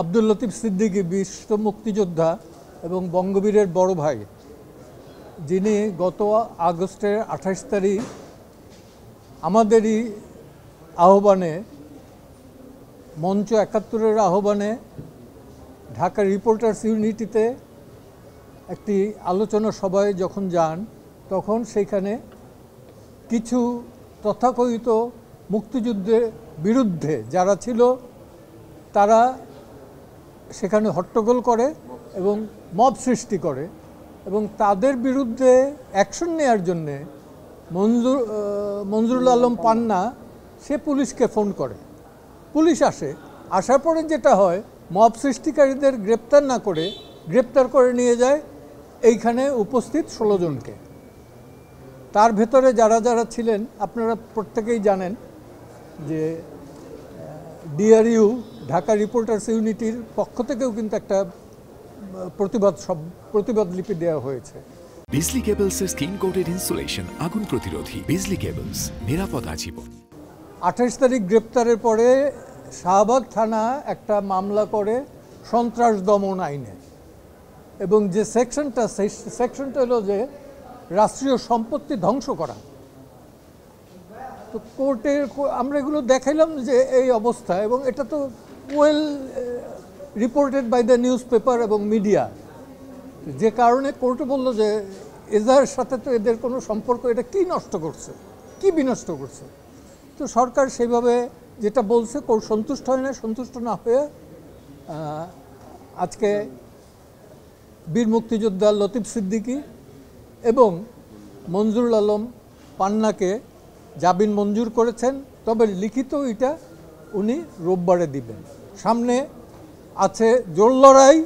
আব্দুল লতিফ সিদ্দিকী বিশ্ব মুক্তিযোদ্ধা এবং বঙ্গবীরের বড় ভাই, যিনি গত আগস্টের 28 তারিখ আমাদেরই আহ্বানে, মঞ্চ 71-এর আহ্বানে ঢাকা রিপোর্টার্স ইউনিটিতে একটি আলোচনা সভায় যখন যান, তখন সেইখানে কিছু তথাকথিত মুক্তিযুদ্ধের বিরুদ্ধে যারা ছিল তারা সেখানে হট্টগোল করে এবং মব সৃষ্টি করে এবং তাদের বিরুদ্ধে অ্যাকশন নেওয়ার জন্যে মঞ্জুরুল আলম পান্না সে পুলিশকে ফোন করে। পুলিশ আসার পরে যেটা হয়, মব সৃষ্টিকারীদের গ্রেপ্তার না করে গ্রেপ্তার করে নিয়ে যায় এইখানে উপস্থিত 16 জনকে। তার ভেতরে যারা যারা ছিলেন আপনারা প্রত্যেকেই জানেন যে ডিআরইউ ঢাকা রিপোর্টার্স ইউনিটির পক্ষ থেকেও কিন্তু একটা প্রতিবাদ লিপি দেওয়া হয়েছে। বিজলি কেবলসের স্কিন কোটেড ইনসুলেশন আগুন প্রতিরোধী। বিজলি কেবলস, নিরাপদ আজীবন। 28 তারিখ গ্রেপ্তারের পরে শাহবাগ থানা একটা মামলা করে সন্ত্রাস দমন আইনে, এবং যে সেকশনটা, সেই সেকশনটা হলো যে রাষ্ট্রীয় সম্পত্তি ধ্বংস করা। তো কোর্টে আমরা এগুলো দেখাইলাম যে এই অবস্থা, এবং এটা তো well reported by the newspaper এবং মিডিয়া, যে কারণে কোর্টে বললো যে এজাহারের সাথে তো এদের কোনো সম্পর্ক, এটা কি নষ্ট করছে, কি বিনষ্ট করছে। তো সরকার সেইভাবে যেটা বলছে কোর্ট সন্তুষ্ট হয় না, সন্তুষ্ট না হয়ে আজকে বীর মুক্তিযোদ্ধা লতিফ সিদ্দিকী এবং মঞ্জুরুল আলম পান্নাকে জামিন মঞ্জুর করেছেন, তবে লিখিত এটা উনি রোববারে দিবেন। সামনে আছে জোর লড়াই,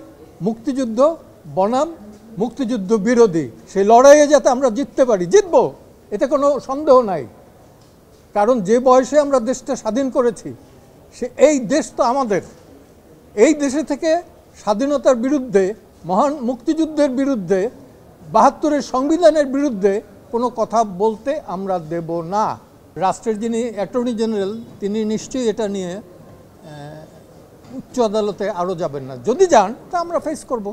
মুক্তিযুদ্ধ বনাম মুক্তিযুদ্ধ বিরোধী। সেই লড়াইয়ে যাতে আমরা জিততে পারি, জিতবো, এতে কোনো সন্দেহ নাই। কারণ যে বয়সে আমরা দেশটা স্বাধীন করেছি, এই দেশ তো আমাদের। এই দেশে থেকে স্বাধীনতার বিরুদ্ধে, মহান মুক্তিযুদ্ধের বিরুদ্ধে, 72-এর সংবিধানের বিরুদ্ধে কোনো কথা বলতে আমরা দেব না। রাষ্ট্রের যিনি অ্যাটর্নি জেনারেল, তিনি নিশ্চয়ই এটা নিয়ে উচ্চ আদালতে আরও যাবেন না। যদি যান তা আমরা ফেস করব।